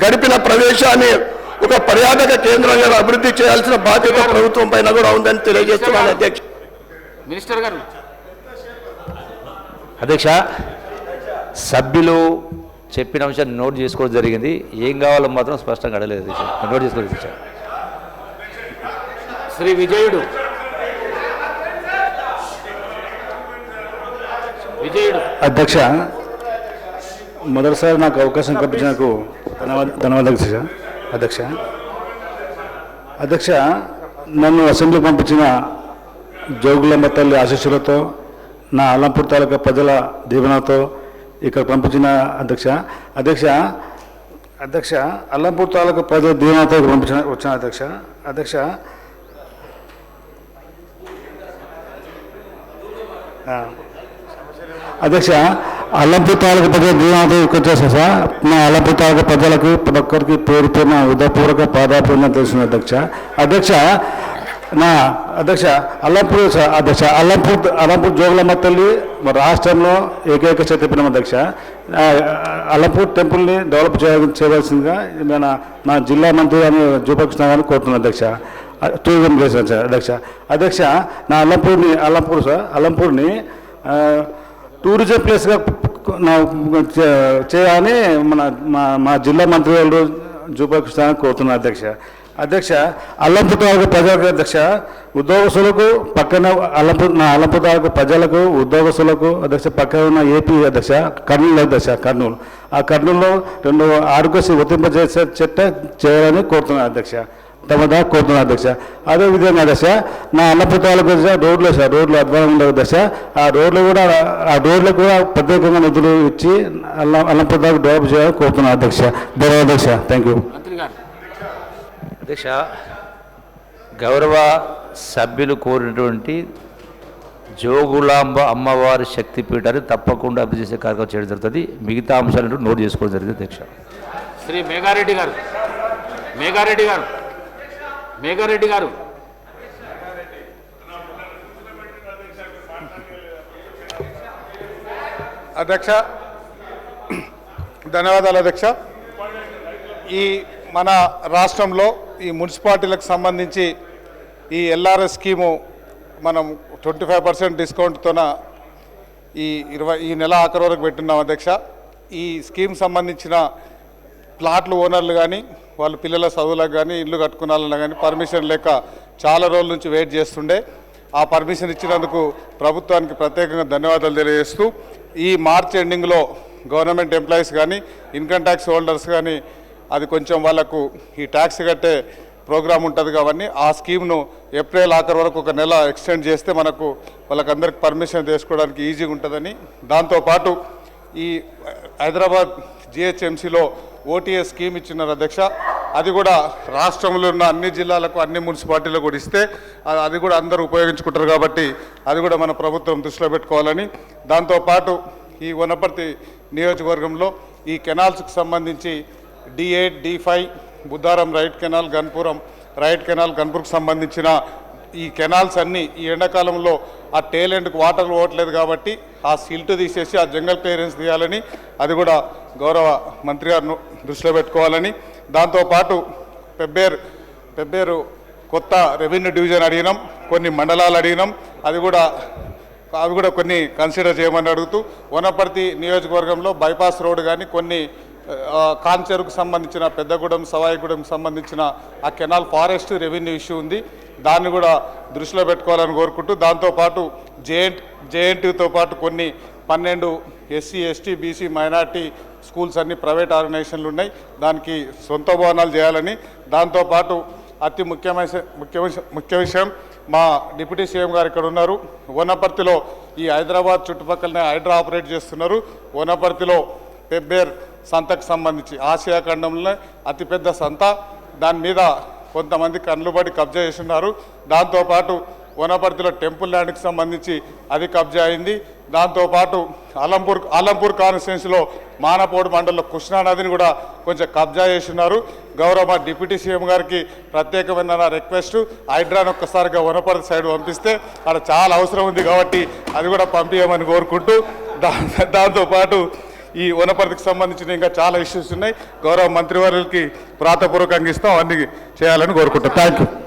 గడిపిన ప్రదేశాన్ని ఒక పర్యాటక కేంద్రంగా అభివృద్ధి చేయాల్సిన బాధ్యత ప్రభుత్వం పైన కూడా ఉందని తెలియజేస్తున్నాను అధ్యక్ష. మినిస్టర్ గారు. అధ్యక్ష, సభ్యులు చెప్పిన అంశాన్ని నోట్ చేసుకోవడం జరిగింది. ఏం కావాలో మాత్రం స్పష్టంగా అడగలేదు అధ్యక్ష. నోట్ చేసుకోవాలి అధ్యక్ష. శ్రీ విజయుడు అధ్యక్ష, మొదటిసారి నాకు అవకాశం కల్పించినందుకు ధన్యవాదాలు అధ్యక్ష. అధ్యక్ష, నన్ను అసెంబ్లీ పంపించిన జోగులమ్మ తల్లి ఆశీస్సులతో, నా అల్లంపూర్ తాలూకా ప్రజల దీవెనతో ఇక్కడ పంపించిన అధ్యక్ష అల్లంపూర్ తాలూకా ప్రజల దీవెనతో ఇక్కడ వచ్చిన అధ్యక్ష. అధ్యక్ష, అల్లంపూర్ తాలూకా ప్రజల దీవెనతో ఇక్కడ వచ్చేసా సార్. నా అల్లంపూర్ తాలూకా ప్రజలకు ప్రతి ఒక్కరికి పేరు పేరున ఉదయపూర్వక పాదాపూర్ణ తెలుస్తుంది అధ్యక్ష. అల్లంపూర్ జోగులమ్మ తల్లి రాష్ట్రంలో ఏకైక శక్తిపీఠం అధ్యక్ష. అల్లంపూర్ టెంపుల్ని డెవలప్ చేయవలసిందిగా నా జిల్లా మంత్రి అని జూపకృష్ణ గారిని కోరుతున్నాను అధ్యక్ష. టూరిజం ప్లేస్ అధ్యక్ష. నా అల్లంపూర్ని టూరిజం ప్లేస్గా చేయాలని మా జిల్లా మంత్రి వాళ్ళు జూపకృష్ణ గారిని కోరుతున్నాను అధ్యక్ష. అల్లంపూర్ తాలూకా ప్రజలకు అధ్యక్ష, ఉద్యోగస్తులకు పక్కన అల్లంపూర్ తాలూకా ప్రజలకు ఉద్యోగస్తులకు అధ్యక్ష పక్కన ఉన్న ఏపీ అధ్యక్ష కర్నూలు ఆ కర్నూలులో 2 ఆరోగ్యశ్రీ వర్తింపజేసే చేయాలని కోరుతున్నాను అధ్యక్ష. అధ్యక్ష. అదేవిధంగా అధ్యక్ష, నా అల్లంపూర్ తాలూకా రోడ్లు అధ్వానం ఉండదు అధ్యక్ష. ఆ రోడ్లకు కూడా ప్రత్యేకంగా నిధులు ఇచ్చి అల్లంపూర్ తాలూకా డెవలప్ చేయాలని కోరుతున్నాను అధ్యక్ష. అధ్యక్ష. థ్యాంక్ యూ అధ్యక్ష. గౌరవ సభ్యులు కోరినటువంటి జోగులాంబ అమ్మవారి శక్తిపీఠాన్ని తప్పకుండా అభివృద్ధి చేసే కార్యక్రమం చేయడం జరుగుతుంది. మిగతా అంశాలను నోట్ చేసుకోవడం జరిగింది అధ్యక్ష. శ్రీ మేఘారెడ్డి గారు. అధ్యక్ష, ధన్యవాదాలు అధ్యక్ష. ఈ మన రాష్ట్రంలో ఈ మున్సిపాలిటీలకు సంబంధించి ఈ ఎల్ఆర్ఎస్ స్కీము మనం 25% డిస్కౌంట్తోన ఈ నెల ఆఖరి వరకు పెట్టున్నాం అధ్యక్ష. ఈ స్కీమ్ సంబంధించిన ప్లాట్లు ఓనర్లు కానీ వాళ్ళ పిల్లల చదువులకు కానీ ఇల్లు కట్టుకున్నాలన్నా కానీ పర్మిషన్ లేక చాలా రోజుల నుంచి వెయిట్ చేస్తుండే. ఆ పర్మిషన్ ఇచ్చినందుకు ప్రభుత్వానికి ప్రత్యేకంగా ధన్యవాదాలు తెలియజేస్తూ, ఈ మార్చ్ ఎండింగ్లో గవర్నమెంట్ ఎంప్లాయీస్ కానీ ఇన్కమ్ ట్యాక్స్ హోల్డర్స్ కానీ అది కొంచెం వాళ్ళకు ఈ ట్యాక్స్ కట్టే ప్రోగ్రామ్ ఉంటుంది కాబట్టి ఆ స్కీమ్ను ఏప్రిల్ ఆఖరి వరకు 1 నెల ఎక్స్టెండ్ చేస్తే మనకు వాళ్ళకందరికి పర్మిషన్ తీసుకోవడానికి ఈజీగా ఉంటుందని, దాంతోపాటు ఈ హైదరాబాద్ జిహెచ్ఎంసీలో ఓటీఎస్ స్కీమ్ ఇచ్చినారు అధ్యక్ష. అది కూడా రాష్ట్రంలో ఉన్న అన్ని జిల్లాలకు అన్ని మున్సిపాలిటీలకు కూడా ఇస్తే అది కూడా అందరూ ఉపయోగించుకుంటారు కాబట్టి అది కూడా మన ప్రభుత్వం దృష్టిలో పెట్టుకోవాలని, దాంతోపాటు ఈ వనపర్తి నియోజకవర్గంలో ఈ కెనాల్స్కి సంబంధించి D8, D5 Buddharam right canal, Ganpuram right canal, గన్పూర్కి సంబంధించిన ఈ కెనాల్స్ అన్నీ ఈ ఎండాకాలంలో ఆ టేల్ ఎండ్కి వాటర్ పోవట్లేదు కాబట్టి ఆ సిల్ట్ తీసేసి ఆ జంగల్ క్లియరెన్స్ తీయాలని అది కూడా గౌరవ మంత్రి గారు దృష్టిలో పెట్టుకోవాలని, దాంతోపాటు పెబ్బేరు కొత్త రెవెన్యూ డివిజన్ అడిగినాం, కొన్ని మండలాలు అడిగినాం, అవి కూడా కొన్ని కన్సిడర్ చేయమని అడుగుతూ, వనపర్తి నియోజకవర్గంలో బైపాస్ రోడ్ కానీ కొన్ని కాంచెరుకు సంబంధించిన పెద్దగూడెం సవాయిగూడెంకి సంబంధించిన ఆ కెనాల్ ఫారెస్ట్ రెవెన్యూ ఇష్యూ ఉంది, దాన్ని కూడా దృష్టిలో పెట్టుకోవాలని కోరుకుంటూ, దాంతోపాటు జేఎన్టీతో పాటు కొన్ని 12 SC, ST, BC minority schools అన్ని ప్రైవేట్ ఆర్గనైజేషన్లు ఉన్నాయి, దానికి సొంత భవనాలు చేయాలని, దాంతోపాటు అతి ముఖ్య విషయం మా డిప్యూటీ సీఎం గారు ఇక్కడ ఉన్నారు. వనపర్తిలో ఈ హైదరాబాద్ చుట్టుపక్కలనే హైడ్రా ఆపరేట్ చేస్తున్నారు. వనపర్తిలో పెబ్బేర్ సంతకు సంబంధించి ఆసియా ఖండంలో అతిపెద్ద సంత, దాని మీద కొంతమంది కన్నుబడి కబ్జా చేస్తున్నారు. దాంతోపాటు వనపర్తిలో టెంపుల్ ల్యాండ్కి సంబంధించి అది కబ్జా అయింది. దాంతోపాటు ఆలంపూర్ కాన్స్టిట్యున్సీలో మానపోడు మండలంలో కృష్ణానదిని కూడా కొంచెం కబ్జా చేస్తున్నారు. గౌరవ డిప్యూటీ సీఎం గారికి ప్రత్యేకమైన రిక్వెస్ట్, హైడ్రాన్ ఒక్కసారిగా వనపర్తి సైడ్ పంపిస్తే అక్కడ చాలా అవసరం ఉంది కాబట్టి అది కూడా పంపించమని కోరుకుంటూ, దాంతోపాటు ఈ వనపర్తికి సంబంధించిన ఇంకా చాలా ఇష్యూస్ ఉన్నాయి. గౌరవ మంత్రివర్యులకి ప్రాతపూర్వకంగా ఇస్తాం, అన్ని చేయాలని కోరుకుంటాం. Thank you.